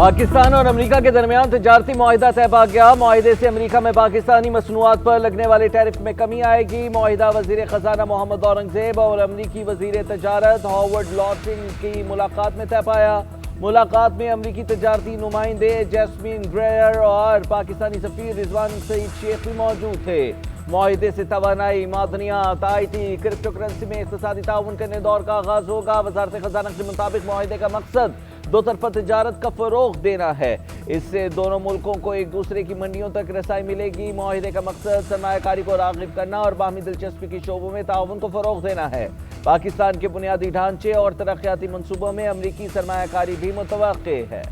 پاکستان اور امریکہ کے درمیان تجارتی معاہدہ طے پا گیا۔ معاہدے سے امریکہ میں پاکستانی مصنوعات پر لگنے والے ٹیرف میں کمی آئے گی۔ معاہدہ وزیر خزانہ محمد اورنگزیب اور امریکی وزیر تجارت ہاورڈ لوٹن کی ملاقات میں طے پایا۔ ملاقات میں امریکی تجارتی نمائندے جیسمین گریئر اور پاکستانی سفیر رضوان سعید شیخ بھی موجود تھے۔ معاہدے سے توانائی، معدنیات، آئی ٹی، کرپٹو کرنسی میں اقتصادی تعاون کے نئے دور کا آغاز ہوگا۔ وزارت خزانہ کے مطابق معاہدے کا مقصد دو طرفہ تجارت کا فروغ دینا ہے۔ اس سے دونوں ملکوں کو ایک دوسرے کی منڈیوں تک رسائی ملے گی۔ معاہدے کا مقصد سرمایہ کاری کو راغب کرنا اور باہمی دلچسپی کے شعبوں میں تعاون کو فروغ دینا ہے۔ پاکستان کے بنیادی ڈھانچے اور ترقیاتی منصوبوں میں امریکی سرمایہ کاری بھی متوقع ہے۔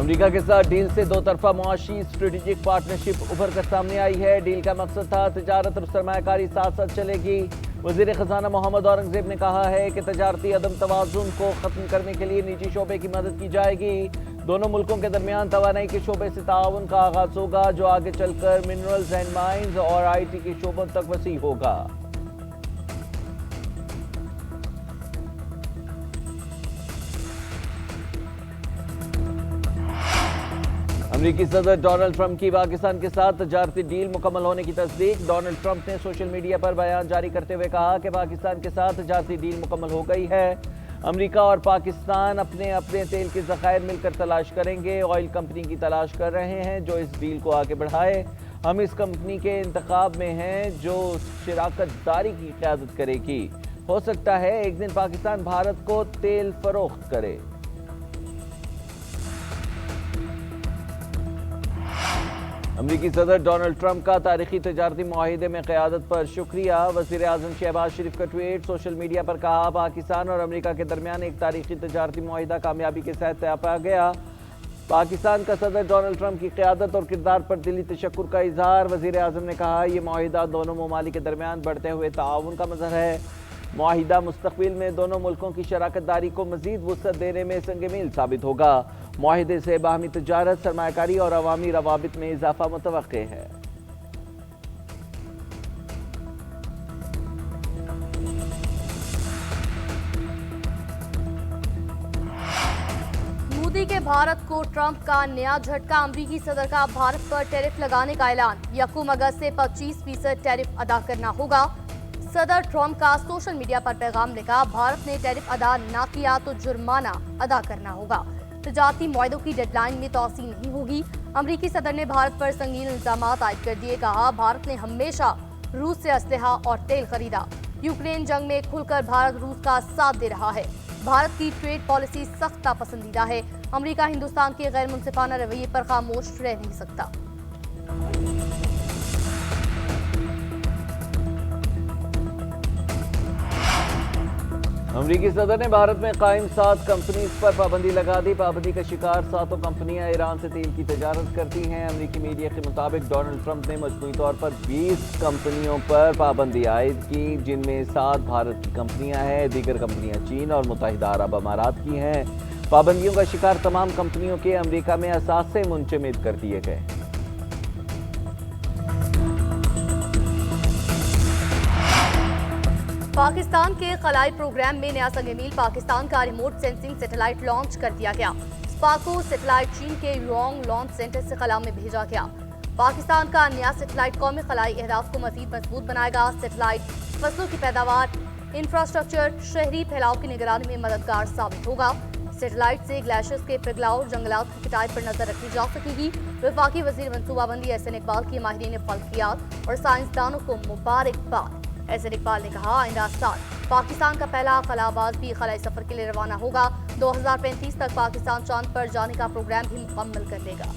امریکہ کے ساتھ ڈیل سے دو طرفہ معاشی اسٹریٹجک پارٹنرشپ ابھر کر سامنے آئی ہے۔ ڈیل کا مقصد تھا تجارت اور سرمایہ کاری ساتھ ساتھ چلے گی۔ وزیر خزانہ محمد اورنگزیب نے کہا ہے کہ تجارتی عدم توازن کو ختم کرنے کے لیے نجی شعبے کی مدد کی جائے گی۔ دونوں ملکوں کے درمیان توانائی کے شعبے سے تعاون کا آغاز ہوگا جو آگے چل کر منرلز اینڈ مائنز اور آئی ٹی کے شعبوں تک وسیع ہوگا۔ امریکی صدر ڈونلڈ ٹرمپ کی پاکستان کے ساتھ تجارتی ڈیل مکمل ہونے کی تصدیق۔ ڈونلڈ ٹرمپ نے سوشل میڈیا پر بیان جاری کرتے ہوئے کہا کہ پاکستان کے ساتھ تجارتی ڈیل مکمل ہو گئی ہے۔ امریکہ اور پاکستان اپنے تیل کے ذخائر مل کر تلاش کریں گے۔ آئل کمپنی کی تلاش کر رہے ہیں جو اس ڈیل کو آگے بڑھائے۔ ہم اس کمپنی کے انتخاب میں ہیں جو شراکت داری کی قیادت کرے گی۔ ہو سکتا ہے ایک دن پاکستان بھارت کو تیل فروخت کرے۔ امریکی صدر ڈونلڈ ٹرمپ کا تاریخی تجارتی معاہدے میں قیادت پر شکریہ۔ وزیر اعظم شہباز شریف کا ٹویٹ سوشل میڈیا پر کہا پاکستان اور امریکہ کے درمیان ایک تاریخی تجارتی معاہدہ کامیابی کے ساتھ طے پا گیا۔ پاکستان کا صدر ڈونلڈ ٹرمپ کی قیادت اور کردار پر دلی تشکر کا اظہار۔ وزیر اعظم نے کہا یہ معاہدہ دونوں ممالک کے درمیان بڑھتے ہوئے تعاون کا مظہر ہے۔ معاہدہ مستقبل میں دونوں ملکوں کی شراکت داری کو مزید وسعت دینے میں سنگ میل ثابت ہوگا۔ معاہدے سے باہمی تجارت، سرمایہ کاری اور عوامی روابط میں اضافہ متوقع ہے۔ مودی کے بھارت کو ٹرمپ کا نیا جھٹکا۔ امریکی صدر کا بھارت پر ٹیرف لگانے کا اعلان۔ 1 اگست سے 25% ٹیرف ادا کرنا ہوگا۔ صدر ٹرمپ کا سوشل میڈیا پر پیغام لکھا بھارت نے ٹیرف ادا نہ کیا تو جرمانہ ادا کرنا ہوگا۔ تجارتی معاہدوں کی ڈیڈ لائن میں توسیع نہیں ہوگی۔ امریکی صدر نے بھارت پر سنگین الزامات عائد کر دیے۔ کہا بھارت نے ہمیشہ روس سے اسلحہ اور تیل خریدا۔ یوکرین جنگ میں کھل کر بھارت روس کا ساتھ دے رہا ہے۔ بھارت کی ٹریڈ پالیسی سخت ناپسندیدہ ہے۔ امریکہ ہندوستان کے غیر منصفانہ رویے پر خاموش رہ نہیں سکتا۔ امریکی صدر نے بھارت میں قائم 7 کمپنیز پر پابندی لگا دی۔ پابندی کا شکار 7 کمپنیاں ایران سے تیل کی تجارت کرتی ہیں۔ امریکی میڈیا کے مطابق ڈونلڈ ٹرمپ نے مجموعی طور پر 20 کمپنیوں پر پابندی عائد کی جن میں 7 بھارت کی کمپنیاں ہیں، دیگر کمپنیاں چین اور متحدہ عرب امارات کی ہیں۔ پابندیوں کا شکار تمام کمپنیوں کے امریکہ میں اثاثے منجمد کر دیے گئے۔ پاکستان کے خلائی پروگرام میں نیا سنگ میل۔ پاکستان کا ریموٹ سینسنگ سیٹلائٹ لانچ کر دیا گیا۔ سپاکو سیٹلائٹ چین کے یونگ لانچ سینٹر سے خلا میں بھیجا گیا۔ پاکستان کا نیا سیٹلائٹ قومی خلائی اہداف کو مزید مضبوط بنائے گا۔ سیٹلائٹ فصلوں کی پیداوار، انفراسٹرکچر، شہری پھیلاؤ کی نگرانی میں مددگار ثابت ہوگا۔ سیٹلائٹ سے گلیشیئرز کے پگھلاؤ، جنگلات کی کٹائی پر نظر رکھی جا سکے گی۔ وفاقی وزیر منصوبہ بندی احسن اقبال کی ماہرین فلکیات اور سائنسدانوں کو مبارکباد۔ احسن اقبال نے کہا آئندہ سال پاکستان کا پہلا خلا باز بھی خلائی سفر کے لیے روانہ ہوگا۔ 2035 تک پاکستان چاند پر جانے کا پروگرام بھی مکمل کر لے گا۔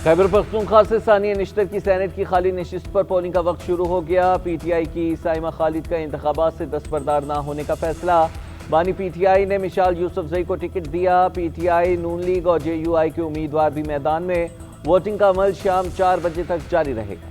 خیبر پختونخوا سے ثانیہ نشتر کی سینیٹ کی خالی نشست پر پولنگ کا وقت شروع ہو گیا۔ پی ٹی آئی کی سائمہ خالد کا انتخابات سے دستبردار نہ ہونے کا فیصلہ۔ بانی پی ٹی آئی نے مشال یوسفزئی کو ٹکٹ دیا۔ P T I, known league اور جے یو آئی کے امیدوار بھی میدان میں۔ ووٹنگ کا عمل شام 4 بجے تک جاری رہے گا۔